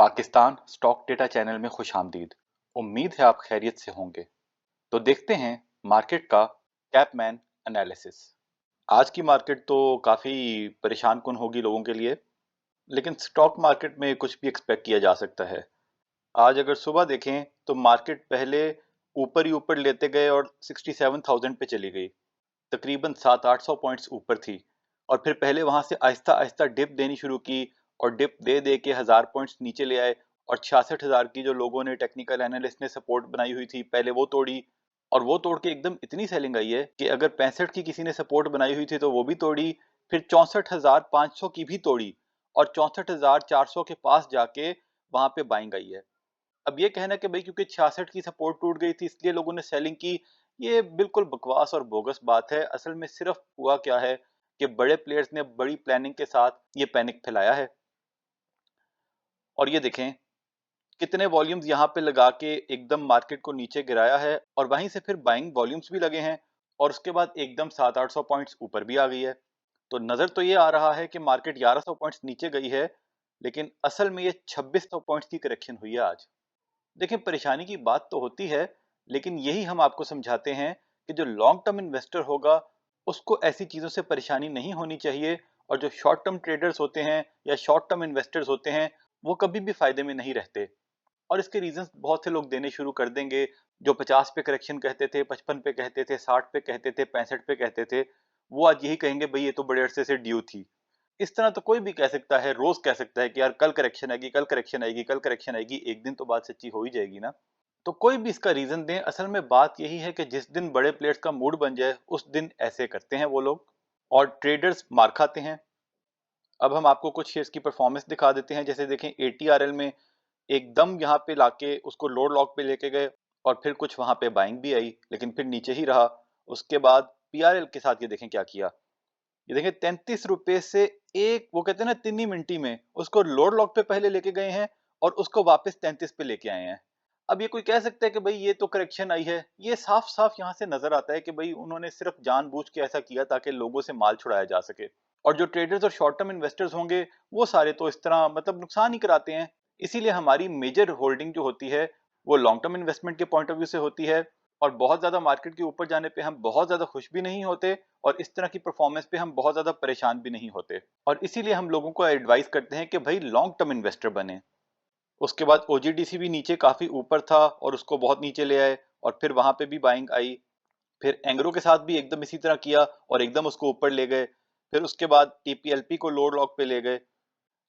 Pakistan stock data channel में खुशामदीद। उम्मीद है आप खैरियत से होंगे। तो देखते हैं मार्केट का कैपमैन एनालिसिस। आज की मार्केट तो काफ़ी परेशान कुन होगी लोगों के लिए, लेकिन स्टॉक मार्केट में कुछ भी एक्सपेक्ट किया जा सकता है। आज अगर सुबह देखें तो मार्केट पहले ऊपर ही ऊपर लेते गए और 67,000 पे चली गई, तकरीबन 700-800 पॉइंट्स ऊपर थी, और फिर पहले वहां से आहिस्ता आहिस्ता डिप देनी शुरू की और डिप दे दे के 1000 पॉइंट्स नीचे ले आए, और 66,000 की जो लोगों ने टेक्निकल एनालिस्ट ने सपोर्ट बनाई हुई थी पहले वो तोड़ी, और वो तोड़ के एकदम इतनी सेलिंग आई है कि अगर 65 की किसी ने सपोर्ट बनाई हुई थी तो वो भी तोड़ी, फिर 64,500 की भी तोड़ी, और 64,400 के पास जाके वहां पे बाइंग आई है। अब ये कहना कि भाई क्योंकि 66 की सपोर्ट टूट गई थी इसलिए लोगों ने सेलिंग की, ये बिल्कुल बकवास और बोगस बात है। असल में सिर्फ हुआ क्या है कि बड़े प्लेयर्स ने बड़ी प्लानिंग के साथ ये पैनिक फैलाया है, और ये देखें कितने वॉल्यूम्स यहाँ पे लगा के एकदम मार्केट को नीचे गिराया है, और वहीं से फिर बाइंग वॉल्यूम्स भी लगे हैं, और उसके बाद एकदम 700-800 पॉइंट्स ऊपर भी आ गई है। तो नजर तो ये आ रहा है कि मार्केट 1100 पॉइंट्स नीचे गई है, लेकिन असल में ये 2600 पॉइंट्स की करेक्शन हुई है आज। देखिए परेशानी की बात तो होती है, लेकिन यही हम आपको समझाते हैं कि जो लॉन्ग टर्म इन्वेस्टर होगा उसको ऐसी चीज़ों से परेशानी नहीं होनी चाहिए, और जो शॉर्ट टर्म ट्रेडर्स होते हैं या शॉर्ट टर्म इन्वेस्टर्स होते हैं वो कभी भी फायदे में नहीं रहते। और इसके रीजंस बहुत से लोग देने शुरू कर देंगे। जो 50 पे करेक्शन कहते थे, 55 पे कहते थे, 60 पे कहते थे, 65 पे कहते थे, वो आज यही कहेंगे भाई ये तो बड़े अरसे से ड्यू थी। इस तरह तो कोई भी कह सकता है, रोज कह सकता है कि यार कल करेक्शन आएगी, कल करेक्शन आएगी, कल करेक्शन आएगी, एक दिन तो बात सच्ची हो ही जाएगी ना। तो कोई भी इसका रीजन दें, असल में बात यही है कि जिस दिन बड़े प्लेयर्स का मूड बन जाए उस दिन ऐसे करते हैं वो लोग, और ट्रेडर्स मार खाते हैं। अब हम आपको कुछ शेयर्स की परफॉर्मेंस दिखा देते हैं। जैसे देखें एटीआरएल में एकदम यहाँ पे लाके उसको लोड लॉक पे लेके गए, और फिर कुछ वहां पे बाइंग भी आई लेकिन फिर नीचे ही रहा। उसके बाद पीआरएल के साथ ये देखें क्या किया। ये देखें 33 रुपए से एक, वो कहते हैं ना, 3 ही मिनटी में उसको लोड लॉक पे पहले लेके गए हैं और उसको वापस 33 पे लेके आए हैं। अब ये कोई कह सकता है कि भाई ये तो करेक्शन आई है, ये साफ साफ यहाँ से नजर आता है कि भाई उन्होंने सिर्फ जानबूझ के ऐसा किया ताकि लोगों से माल छुड़ाया जा सके। और जो ट्रेडर्स और शॉर्ट टर्म इन्वेस्टर्स होंगे वो सारे तो इस तरह मतलब नुकसान ही कराते हैं। इसीलिए हमारी मेजर होल्डिंग जो होती है वो लॉन्ग टर्म इन्वेस्टमेंट के पॉइंट ऑफ व्यू से होती है, और बहुत ज्यादा मार्केट के ऊपर जाने पे हम बहुत ज्यादा खुश भी नहीं होते, और इस तरह की परफॉर्मेंस पे हम बहुत ज्यादा परेशान भी नहीं होते। और इसीलिए हम लोगों को एडवाइस करते हैं कि भाई लॉन्ग टर्म इन्वेस्टर बने। उसके बाद ओजीडीसी भी नीचे काफी ऊपर था और उसको बहुत नीचे ले आए, और फिर वहां पे भी बाइंग आई। फिर एंग्रो के साथ भी एकदम इसी तरह किया और एकदम उसको ऊपर ले गए। फिर उसके बाद टीपीएलपी को लोड लॉक पे ले गए।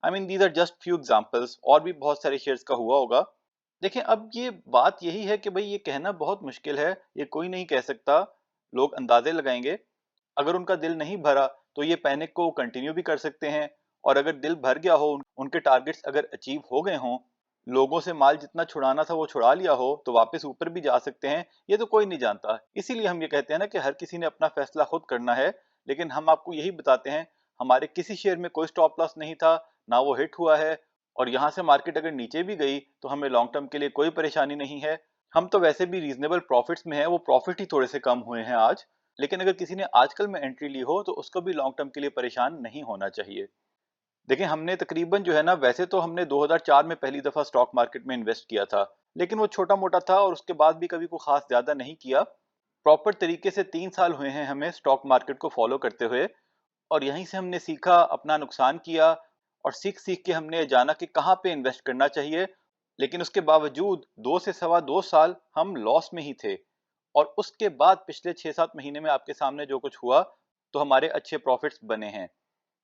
I mean these are just few examples, और भी बहुत सारे शेयर्स का हुआ होगा। देखिए अब ये बात यही है कि भाई ये कहना बहुत मुश्किल है, ये कोई नहीं कह सकता। लोग अंदाजे लगाएंगे। अगर उनका दिल नहीं भरा तो ये पैनिक को कंटिन्यू भी कर सकते हैं, और अगर दिल भर गया हो, उनके टारगेट्स अगर अचीव हो गए हों, लोगों से माल जितना छुड़ाना था वो छुड़ा लिया हो, तो वापस ऊपर भी जा सकते हैं। ये तो कोई नहीं जानता। इसीलिए हम ये कहते हैं ना कि हर किसी ने अपना फैसला खुद करना है। लेकिन हम आपको यही बताते हैं, हमारे किसी शेयर में कोई स्टॉप लॉस नहीं था, ना वो हिट हुआ है, और यहाँ से मार्केट अगर नीचे भी गई तो हमें लॉन्ग टर्म के लिए कोई परेशानी नहीं है। हम तो वैसे भी रीजनेबल प्रॉफिट्स में है, वो प्रॉफिट ही थोड़े से कम हुए हैं आज। लेकिन अगर किसी ने आजकल में एंट्री ली हो तो उसको भी लॉन्ग टर्म के लिए परेशान नहीं होना चाहिए। देखिए हमने तकरीबन जो है ना, वैसे तो हमने 2004 में पहली दफा स्टॉक मार्केट में इन्वेस्ट किया था, लेकिन वो छोटा मोटा था और उसके बाद भी कभी को खास ज्यादा नहीं किया। प्रॉपर तरीके से 3 साल हुए हैं हमें स्टॉक मार्केट को फॉलो करते हुए, और यहीं से हमने सीखा, अपना नुकसान किया, और सीख सीख के हमने जाना कि कहाँ पे इन्वेस्ट करना चाहिए। लेकिन उसके बावजूद 2 से 2.25 साल हम लॉस में ही थे, और उसके बाद पिछले 6-7 महीने में आपके सामने जो कुछ हुआ तो हमारे अच्छे प्रॉफिट्स बने हैं।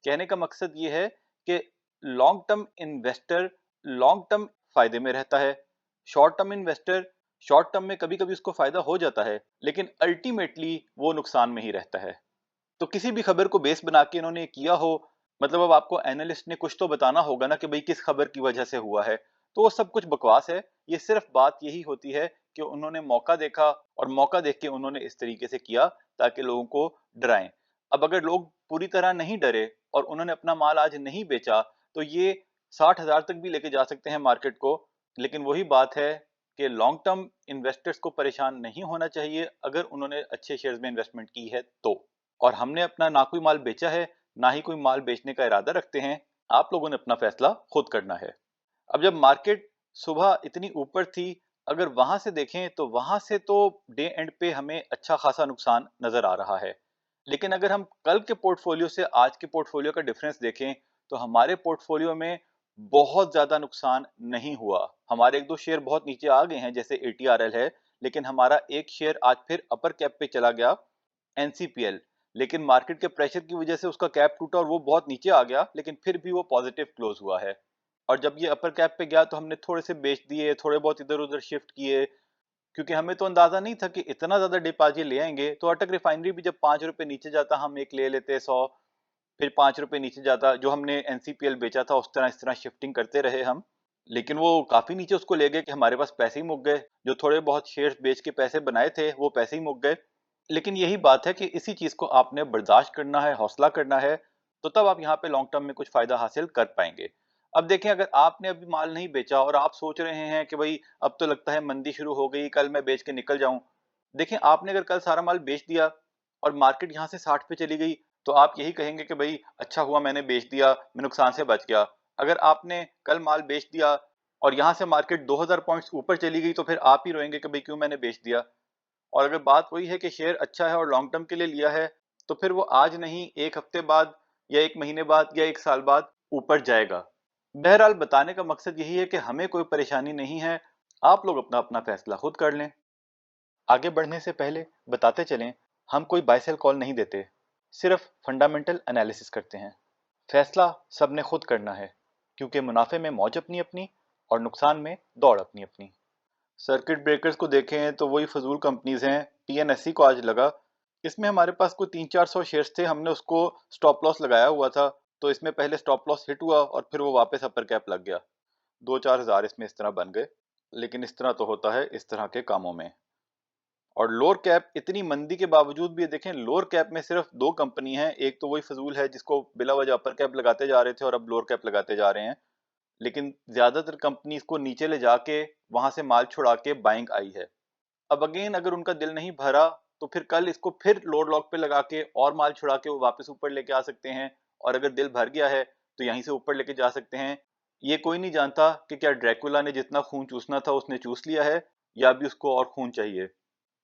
कहने का मकसद ये है कि long term investor long term फायदे में रहता है। Short term investor short term में कभी कभी उसको फायदा हो जाता है, लेकिन अल्टीमेटली वो नुकसान में ही रहता है। तो किसी भी खबर को बेस बना के इन्होंने किया हो, मतलब अब आपको एनालिस्ट ने कुछ तो बताना होगा ना कि भाई किस खबर की वजह से हुआ है, तो वो सब कुछ बकवास है। ये सिर्फ बात यही होती है कि उन्होंने मौका देखा, और मौका देख के उन्होंने इस तरीके से किया ताकि लोगों को डराएं। अब अगर लोग पूरी तरह नहीं डरे और उन्होंने अपना माल आज नहीं बेचा, तो ये 60,000 तक भी लेके जा सकते हैं मार्केट को। लेकिन वही बात है कि लॉन्ग टर्म इन्वेस्टर्स को परेशान नहीं होना चाहिए अगर उन्होंने अच्छे शेयर्स में इन्वेस्टमेंट की है तो। और हमने अपना ना कोई माल बेचा है, ना ही कोई माल बेचने का इरादा रखते हैं। आप लोगों ने अपना फैसला खुद करना है। अब जब मार्केट सुबह इतनी ऊपर थी, अगर वहां से देखें तो वहां से तो डे एंड पे हमें अच्छा खासा नुकसान नजर आ रहा है। लेकिन अगर हम कल के पोर्टफोलियो से आज के पोर्टफोलियो का डिफरेंस देखें तो हमारे पोर्टफोलियो में बहुत ज्यादा नुकसान नहीं हुआ। हमारे एक दो शेयर बहुत नीचे आ गए हैं, जैसे एटीआरएल है, लेकिन हमारा एक शेयर आज फिर अपर कैप पे चला गया, एनसीपीएल। लेकिन मार्केट के प्रेशर की वजह से उसका कैप टूटा और वो बहुत नीचे आ गया, लेकिन फिर भी वो पॉजिटिव क्लोज हुआ है। और जब ये अपर कैप पे गया तो हमने थोड़े से बेच दिए, थोड़े बहुत इधर उधर शिफ्ट किए, क्योंकि हमें तो अंदाजा नहीं था कि इतना ज्यादा डिप आज ये ले आएंगे। तो अटक रिफाइनरी भी जब 5 रुपए नीचे जाता हम एक ले लेते 100, फिर 5 रुपए नीचे जाता, जो हमने एनसीपीएल बेचा था उस तरह इस तरह शिफ्टिंग करते रहे हम। लेकिन वो काफी नीचे उसको ले गए कि हमारे पास पैसे ही मुक गए, जो थोड़े बहुत शेयर्स बेच के पैसे बनाए थे वो पैसे ही मुक गए। लेकिन यही बात है कि इसी चीज को आपने बर्दाश्त करना है, हौसला करना है, तो तब आप यहाँ पे लॉन्ग टर्म में कुछ फायदा हासिल कर पाएंगे। अब देखें, अगर आपने अभी माल नहीं बेचा और आप सोच रहे हैं कि भाई अब तो लगता है मंदी शुरू हो गई, कल मैं बेच के निकल जाऊं। देखें, आपने अगर कल सारा माल बेच दिया और मार्केट यहाँ से 60 पे चली गई, तो आप यही कहेंगे कि भाई अच्छा हुआ मैंने बेच दिया, मैं नुकसान से बच गया। अगर आपने कल माल बेच दिया और यहाँ से मार्केट 2000 पॉइंट्स ऊपर चली गई, तो फिर आप ही रोएंगे कि भाई क्यों मैंने बेच दिया। और अगर बात वही है कि शेयर अच्छा है और लॉन्ग टर्म के लिए लिया है, तो फिर वो आज नहीं, एक हफ्ते बाद या एक महीने बाद या एक साल बाद ऊपर जाएगा। बहरहाल बताने का मकसद यही है कि हमें कोई परेशानी नहीं है, आप लोग अपना अपना फैसला खुद कर लें। आगे बढ़ने से पहले बताते चलें, हम कोई बाय सेल कॉल नहीं देते, सिर्फ फंडामेंटल एनालिसिस करते हैं। फैसला सबने खुद करना है, क्योंकि मुनाफे में मौज अपनी अपनी और नुकसान में दौड़ अपनी अपनी। सर्किट ब्रेकर्स को देखें तो वही फजूल कंपनीज हैं। टीएनएससी को आज लगा, इसमें हमारे पास कोई 300-400 शेयर्स थे, हमने उसको स्टॉप लॉस लगाया हुआ था, तो इसमें पहले स्टॉप लॉस हिट हुआ और फिर वो वापस अपर कैप लग गया, 2-4 हज़ार इसमें इस तरह बन गए। लेकिन इस तरह तो होता है इस तरह के कामों में। और लोअर कैप इतनी मंदी के बावजूद भी देखें, लोअर कैप में सिर्फ दो कंपनी है, एक तो वही फजूल है जिसको बिला वजह अपर कैप लगाते जा रहे थे और अब लोअर कैप लगाते जा रहे हैं। लेकिन ज्यादातर कंपनी इसको नीचे ले जाके वहां से माल छुड़ा के बाइंग आई है। अब अगेन अगर उनका दिल नहीं भरा, तो फिर कल इसको फिर लोड लॉक पे लगा के और माल छुड़ा के वो वापस ऊपर लेके आ सकते हैं। और अगर दिल भर गया है तो यहीं से ऊपर लेके जा सकते हैं। ये कोई नहीं जानता कि क्या ड्रैकुला ने जितना खून चूसना था उसने चूस लिया है, या भी उसको और खून चाहिए।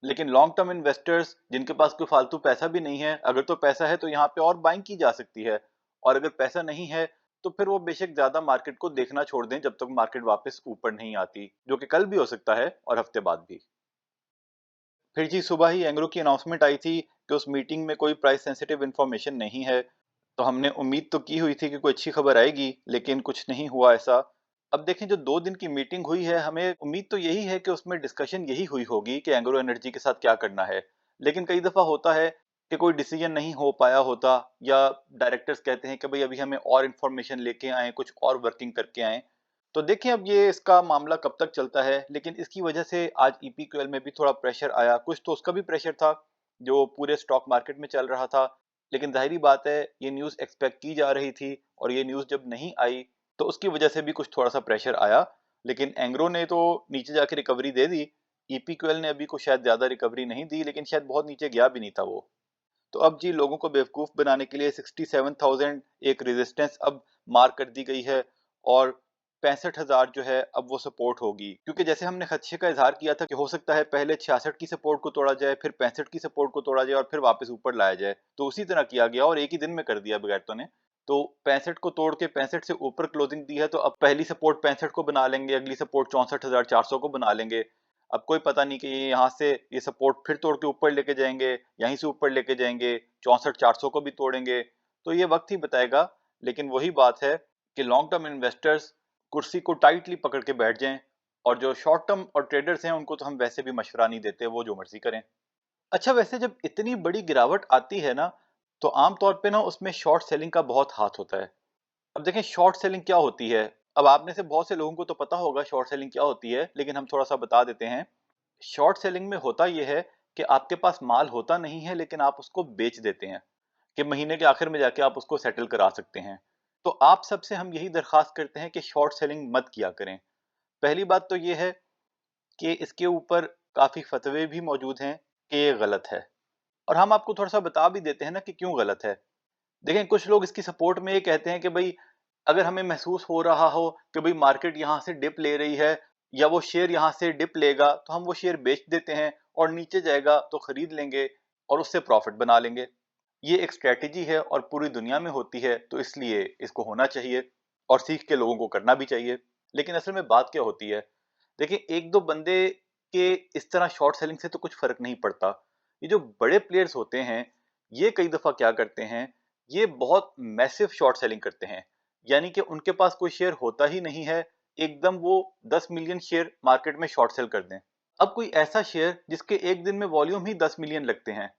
लेकिन लॉन्ग टर्म इन्वेस्टर्स जिनके पास कोई फालतू पैसा भी नहीं है, अगर तो पैसा है तो यहाँ पे और बाइंग की जा सकती है। और अगर पैसा नहीं है तो फिर वो बेशक ज्यादा मार्केट को देखना छोड़ दें जब तक मार्केट वापस ऊपर नहीं आती, जो कि कल भी हो सकता है और हफ्ते बाद भी। फिर जी सुबह ही एंग्रो की अनाउंसमेंट आई थी कि उस मीटिंग में कोई प्राइस सेंसिटिव इन्फॉर्मेशन नहीं है। तो हमने उम्मीद तो की हुई थी कि कोई अच्छी खबर आएगी, लेकिन कुछ नहीं हुआ ऐसा। अब देखें, जो 2 दिन की मीटिंग हुई है, हमें उम्मीद तो यही है कि उसमें डिस्कशन यही हुई होगी कि एंग्रो एनर्जी के साथ क्या करना है। लेकिन कई दफा होता है कि कोई डिसीजन नहीं हो पाया होता, या डायरेक्टर्स कहते हैं कि भाई अभी हमें और इन्फॉर्मेशन लेके आए, कुछ और वर्किंग करके आए। तो देखिए अब ये इसका मामला कब तक चलता है, लेकिन इसकी वजह से आज ईपीक्यूएल में भी थोड़ा प्रेशर आया, कुछ तो उसका भी प्रेशर था जो पूरे स्टॉक मार्केट में चल रहा था। लेकिन जाहिर बात है ये न्यूज़ एक्सपेक्ट की जा रही थी, और ये न्यूज़ जब नहीं आई तो उसकी वजह से भी कुछ थोड़ा सा प्रेशर आया। लेकिन एंग्रो ने तो नीचे जाके रिकवरी दे दी, ईपीक्यूएल ने अभी कुछ शायद ज्यादा रिकवरी नहीं दी, लेकिन शायद बहुत नीचे गया भी नहीं था वो। तो अब जी लोगों को बेवकूफ बनाने के लिए 67,000 एक रेजिस्टेंस अब मार्क कर दी गई है, और 65,000 जो है अब वो सपोर्ट होगी, क्योंकि जैसे हमने खदशे का इजहार किया था कि हो सकता है पहले 66 की सपोर्ट को तोड़ा जाए, फिर 65 की सपोर्ट को तोड़ा जाए और फिर वापस ऊपर लाया जाए, तो उसी तरह किया गया और एक ही दिन में कर दिया बगैरतों ने। तो 65 को तोड़ के 65 से ऊपर क्लोजिंग दी है, तो अब पहली सपोर्ट 65 को बना लेंगे, अगली सपोर्ट 64,400 को बना लेंगे। अब कोई पता नहीं कि ये यहाँ से ये सपोर्ट फिर तोड़ के ऊपर लेके जाएंगे, यहीं से ऊपर लेके जाएंगे, 64,400 को भी तोड़ेंगे। तो ये वक्त ही बताएगा। लेकिन वही बात है कि लॉन्ग टर्म इन्वेस्टर्स कुर्सी को टाइटली पकड़ के बैठ जाएं, और जो शॉर्ट टर्म और ट्रेडर्स हैं उनको तो हम वैसे भी मशवरा नहीं देते, वो जो मर्जी करें। अच्छा, वैसे जब इतनी बड़ी गिरावट आती है ना, तो आमतौर पे ना उसमें शॉर्ट सेलिंग का बहुत हाथ होता है। अब देखें शॉर्ट सेलिंग क्या होती है। अब आप में से बहुत से लोगों को तो पता होगा शॉर्ट सेलिंग क्या होती है, लेकिन हम थोड़ा सा बता देते हैं। शॉर्ट सेलिंग में होता यह है कि आपके पास माल होता नहीं है, लेकिन आप उसको बेच देते हैं कि महीने के आखिर में जाके आप उसको सेटल करा सकते हैं। तो आप सबसे हम यही दरखास्त करते हैं कि शॉर्ट सेलिंग मत किया करें। पहली बात तो यह है कि इसके ऊपर काफी फतवे भी मौजूद हैं कि ये गलत है, और हम आपको थोड़ा सा बता भी देते हैं ना कि क्यों गलत है। देखें, कुछ लोग इसकी सपोर्ट में ये कहते हैं कि भाई अगर हमें महसूस हो रहा हो कि भाई मार्केट यहाँ से डिप ले रही है या वो शेयर यहाँ से डिप लेगा, तो हम वो शेयर बेच देते हैं और नीचे जाएगा तो खरीद लेंगे और उससे प्रॉफिट बना लेंगे। ये एक स्ट्रेटेजी है और पूरी दुनिया में होती है, तो इसलिए इसको होना चाहिए और सीख के लोगों को करना भी चाहिए। लेकिन असल में बात क्या होती है, देखिए एक दो बंदे के इस तरह शॉर्ट सेलिंग से तो कुछ फर्क नहीं पड़ता। ये जो बड़े प्लेयर्स होते हैं, ये कई दफा क्या करते हैं, ये बहुत मैसिव शॉर्ट सेलिंग करते हैं। यानी कि उनके पास कोई शेयर होता ही नहीं है, एकदम वो 10 मिलियन शेयर मार्केट में शॉर्ट सेल कर दें। अब कोई ऐसा शेयर जिसके एक दिन में वॉल्यूम ही 10 मिलियन लगते हैं,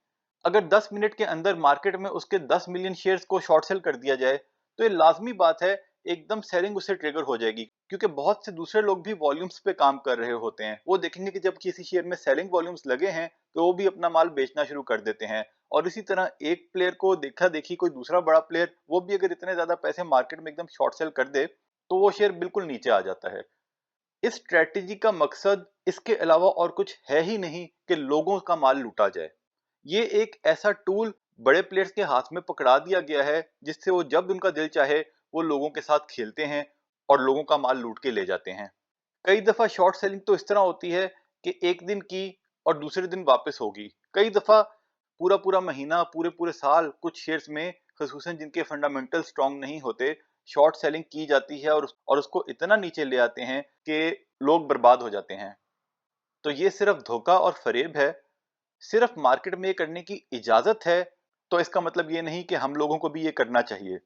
अगर 10 मिनट के अंदर मार्केट में उसके 10 मिलियन शेयर्स को शॉर्ट सेल कर दिया जाए, तो ये लाजमी बात है एकदम सेलिंग उससे ट्रिगर हो जाएगी, क्योंकि बहुत से दूसरे लोग भी वॉल्यूम्स पे काम कर रहे होते हैं। वो देखेंगे कि जब किसी शेयर में सेलिंग वॉल्यूम्स लगे हैं, तो वो भी अपना माल बेचना शुरू कर देते हैं। और इसी तरह एक प्लेयर को देखा देखी कोई दूसरा बड़ा प्लेयर वो भी अगर इतने ज्यादा पैसे मार्केट में एकदम शॉर्ट सेल कर दे, तो वो शेयर बिल्कुल नीचे आ जाता है। इस स्ट्रेटेजी का मकसद इसके अलावा और कुछ है ही नहीं कि लोगों का माल लूटा जाए। ये एक ऐसा टूल बड़े प्लेयर्स के हाथ में पकड़ा दिया गया है, जिससे वो जब उनका दिल चाहे वो लोगों के साथ खेलते हैं और लोगों का माल लूट के ले जाते हैं। कई दफा शॉर्ट सेलिंग तो इस तरह होती है कि एक दिन की और दूसरे दिन वापस होगी। कई दफा पूरा पूरा महीना, पूरे पूरे साल कुछ शेयर्स में, खसूसन जिनके फंडामेंटल स्ट्रांग नहीं होते, शॉर्ट सेलिंग की जाती है और उसको इतना नीचे ले आते हैं कि लोग बर्बाद हो जाते हैं। तो ये सिर्फ धोखा और फरेब है। सिर्फ मार्केट में ये करने की इजाजत है, तो इसका मतलब ये नहीं कि हम लोगों को भी ये करना चाहिए।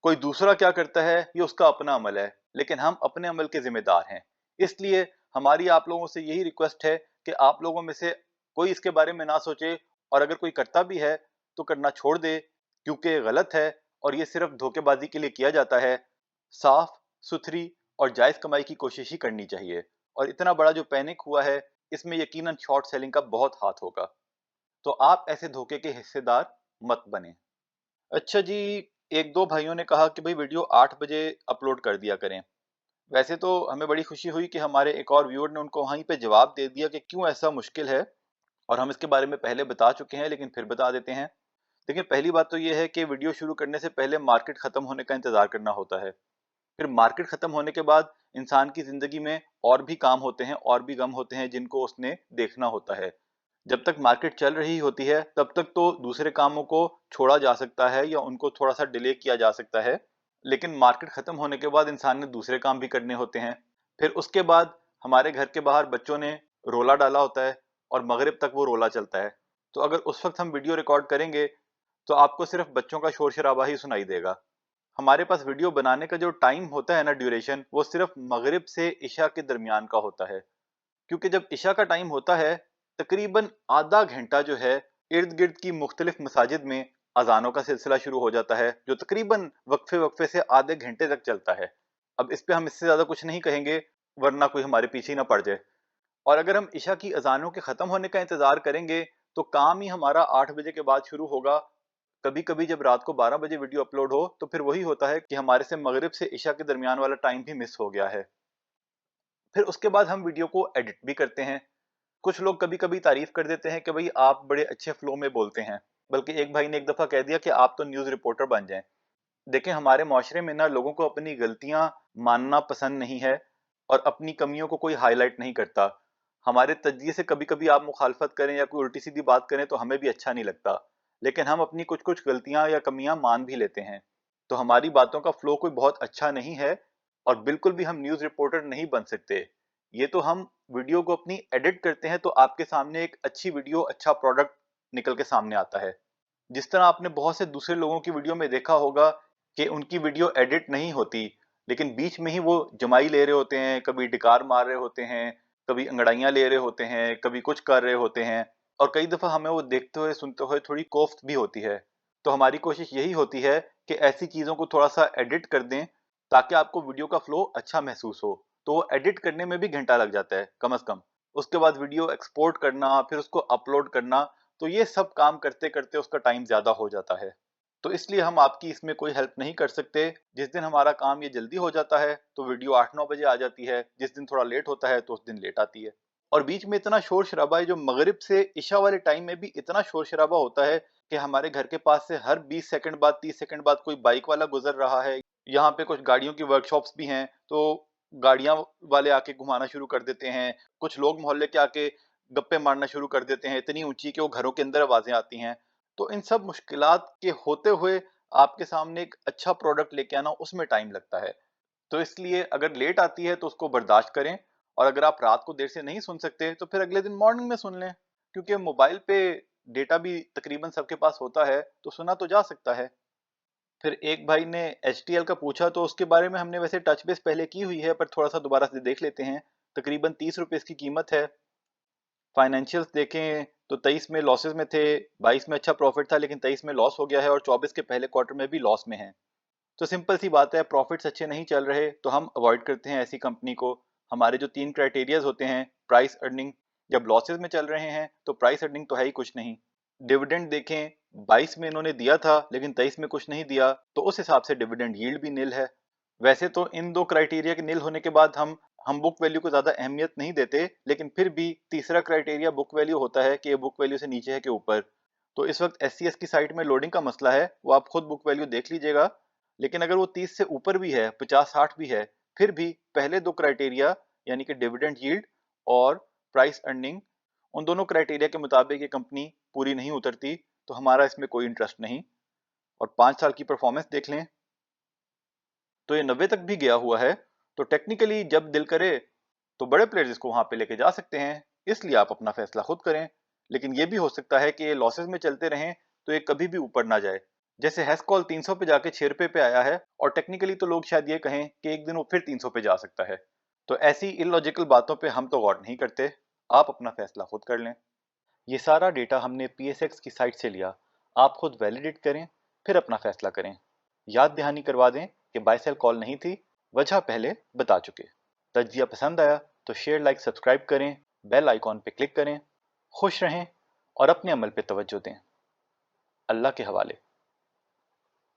कोई दूसरा क्या करता है ये उसका अपना अमल है, लेकिन हम अपने अमल के जिम्मेदार हैं। इसलिए हमारी आप लोगों से यही रिक्वेस्ट है कि आप लोगों में से कोई इसके बारे में ना सोचे, और अगर कोई करता भी है तो करना छोड़ दे, क्योंकि ये गलत है और ये सिर्फ धोखेबाजी के लिए किया जाता है। साफ सुथरी और जायज कमाई की कोशिश ही करनी चाहिए। और इतना बड़ा जो पैनिक हुआ है, इसमें यकीनन शॉर्ट सेलिंग का बहुत हाथ होगा। तो आप ऐसे धोखे के हिस्सेदार मत बने। अच्छा जी, एक दो भाइयों ने कहा कि भाई वीडियो 8 बजे अपलोड कर दिया करें। वैसे तो हमें बड़ी खुशी हुई कि हमारे एक और व्यूअर ने उनको वहीं पे जवाब दे दिया कि क्यों ऐसा मुश्किल है, और हम इसके बारे में पहले बता चुके हैं, लेकिन फिर बता देते हैं। देखिए पहली बात तो ये है कि वीडियो शुरू करने से पहले मार्केट खत्म होने का इंतजार करना होता है। फिर मार्केट खत्म होने के बाद इंसान की जिंदगी में और भी काम होते हैं, और भी गम होते हैं जिनको उसने देखना होता है। जब तक मार्केट चल रही होती है तब तक तो दूसरे कामों को छोड़ा जा सकता है या उनको थोड़ा सा डिले किया जा सकता है, लेकिन मार्केट खत्म होने के बाद इंसान ने दूसरे काम भी करने होते हैं। फिर उसके बाद हमारे घर के बाहर बच्चों ने रोला डाला होता है और मगरिब तक वो रोला चलता है। तो अगर उस वक्त हम वीडियो रिकॉर्ड करेंगे तो आपको सिर्फ बच्चों का शोर शराबा ही सुनाई देगा। हमारे पास वीडियो बनाने का जो टाइम होता है ना, ड्यूरेशन, वो सिर्फ मगरिब से इशा के दरमियान का होता है। क्योंकि जब इशा का टाइम होता है, तकरीबन आधा घंटा जो है, इर्द गिर्द की मुख्तलिफ मसाजिद में अजानों का सिलसिला शुरू हो जाता है, जो तकरीबन वक्फे वक्फे से आधे घंटे तक चलता है। अब इस पे हम इससे ज्यादा कुछ नहीं कहेंगे, वरना कोई हमारे पीछे ही ना पड़ जाए। और अगर हम इशा की अजानों के खत्म होने का इंतजार करेंगे, तो काम ही हमारा 8 बजे के बाद शुरू होगा। कभी कभी जब रात को 12 बजे वीडियो अपलोड हो, तो फिर वही होता है कि हमारे से मगरिब से इशा के दरमियान वाला टाइम भी मिस हो गया है। फिर उसके बाद हम वीडियो को एडिट भी करते हैं। कुछ लोग कभी कभी तारीफ कर देते हैं कि भाई आप बड़े अच्छे फ्लो में बोलते हैं, बल्कि एक भाई ने एक दफा कह दिया कि आप तो न्यूज रिपोर्टर बन जाएं। देखें हमारे माशरे में ना लोगों को अपनी गलतियां मानना पसंद नहीं है, और अपनी कमियों को कोई हाईलाइट नहीं करता। हमारे तजिए से कभी कभी आप मुखालफत करें या कोई उल्टी सीधी बात करें तो हमें भी अच्छा नहीं लगता, लेकिन हम अपनी कुछ कुछ गलतियां या कमियां मान भी लेते हैं। तो हमारी बातों का फ्लो कोई बहुत अच्छा नहीं है, और बिल्कुल भी हम न्यूज रिपोर्टर नहीं बन सकते। ये तो हम वीडियो को अपनी एडिट करते हैं, तो आपके सामने एक अच्छी वीडियो, अच्छा प्रोडक्ट निकल के सामने आता है। जिस तरह आपने बहुत से दूसरे लोगों की वीडियो में देखा होगा कि उनकी वीडियो एडिट नहीं होती, लेकिन बीच में ही वो जमाई ले रहे होते हैं, कभी डिकार मार रहे होते हैं, कभी अंगड़ाइयां ले रहे होते हैं, कभी कुछ कर रहे होते हैं, और कई दफा हमें वो देखते हुए सुनते हुए थोड़ी कोफ्त भी होती है। तो हमारी कोशिश यही होती है कि ऐसी चीजों को थोड़ा सा एडिट कर दें, ताकि आपको वीडियो का फ्लो अच्छा महसूस हो। तो वो एडिट करने में भी घंटा लग जाता है कम से कम। उसके बाद वीडियो एक्सपोर्ट करना, फिर उसको अपलोड करना, तो ये सब काम करते करते उसका टाइम ज्यादा हो जाता है। तो इसलिए हम आपकी इसमें कोई हेल्प नहीं कर सकते। जिस दिन हमारा काम ये जल्दी हो जाता है तो वीडियो 8-9 बजे आ जाती है, जिस दिन थोड़ा लेट होता है तो उस दिन लेट आती है। और बीच में इतना शोर शराबा है, जो मगरिब से इशा वाले टाइम में भी इतना शोर शराबा होता है कि हमारे घर के पास से हर 20 सेकंड बाद, 30 सेकंड बाद कोई बाइक वाला गुजर रहा है यहाँ पे कुछ गाड़ियों की वर्कशॉप्स भी हैं, तो गाड़ियां वाले आके घुमाना शुरू कर देते हैं। कुछ लोग मोहल्ले के आके गप्पे मारना शुरू कर देते हैं, इतनी ऊंची कि वो घरों के अंदर आवाजें आती हैं। तो इन सब मुश्किलात के होते हुए आपके सामने एक अच्छा प्रोडक्ट लेके आना, उसमें टाइम लगता है। तो इसलिए अगर लेट आती है तो उसको बर्दाश्त करें, और अगर आप रात को देर से नहीं सुन सकते तो फिर अगले दिन मॉर्निंग में सुन लें, क्योंकि मोबाइल पे डेटा भी तकरीबन सबके पास होता है, तो सुना तो जा सकता है। फिर एक भाई ने HTL का पूछा, तो उसके बारे में हमने वैसे टच बेस पहले की हुई है, पर थोड़ा सा दोबारा से देख लेते हैं। तकरीबन 30 रुपए इसकी कीमत है। फाइनेंशियल्स देखें तो 23 में लॉसेस में थे, 22 में अच्छा प्रॉफिट था, लेकिन 23 में लॉस हो गया है, और 24 के पहले क्वार्टर में भी लॉस में है। तो सिंपल सी बात है, प्रॉफिट्स अच्छे नहीं चल रहे तो हम अवॉइड करते हैं ऐसी कंपनी को। हमारे जो 3 क्राइटेरियाज होते हैं, प्राइस, अर्निंग। जब लॉसेस में चल रहे हैं तो प्राइस अर्निंग तो है ही कुछ नहीं। डिविडेंड देखें, 22 में इन्होंने दिया था लेकिन 23 में कुछ नहीं दिया, तो उस हिसाब से डिविडेंड यील्ड भी नील है। वैसे तो इन दो क्राइटेरिया के नील होने के बाद हम बुक वैल्यू को ज्यादा अहमियत नहीं देते, लेकिन फिर भी तीसरा क्राइटेरिया बुक वैल्यू होता है कि ये बुक वैल्यू से नीचे है कि ऊपर। तो इस वक्त SCS की साइट में लोडिंग का मसला है, वो आप खुद बुक वैल्यू देख लीजिएगा। लेकिन अगर वो 30 से ऊपर भी है, 50-60 भी है, फिर भी पहले दो क्राइटेरिया, यानी कि डिविडेंड यील्ड और प्राइस अर्निंग, उन दोनों क्राइटेरिया के मुताबिक ये कंपनी पूरी नहीं उतरती, तो हमारा इसमें कोई इंटरेस्ट नहीं। और 5 साल की परफॉर्मेंस देख लें तो ये 90 तक भी गया हुआ है। तो टेक्निकली जब दिल करे तो बड़े प्लेयर्स इसको वहां पे लेके जा सकते हैं, इसलिए आप अपना फैसला खुद करें। लेकिन ये भी हो सकता है कि ये लॉसेस में चलते रहें तो ये कभी भी ऊपर ना जाए। जैसे हेस्कॉल 300 पे जाके 6 रुपए पे आया है, और टेक्निकली तो लोग शायद ये कहें कि एक दिन वो फिर 300 पे जा सकता है। तो ऐसी इलॉजिकल बातों पे हम तो गौर नहीं करते। आप अपना फैसला खुद कर लें। ये सारा डेटा हमने PSX की साइट से लिया। आप खुद वैलिडेट करें, फिर अपना फैसला करें। याद दहानी करवा दें कि बाय सेल कॉल नहीं थी, वजह पहले बता चुके। तज्जिया पसंद आया तो शेयर, लाइक, सब्सक्राइब करें, बेल आइकॉन पे क्लिक करें। खुश रहें और अपने अमल पे तवज्जो दें। अल्लाह के हवाले।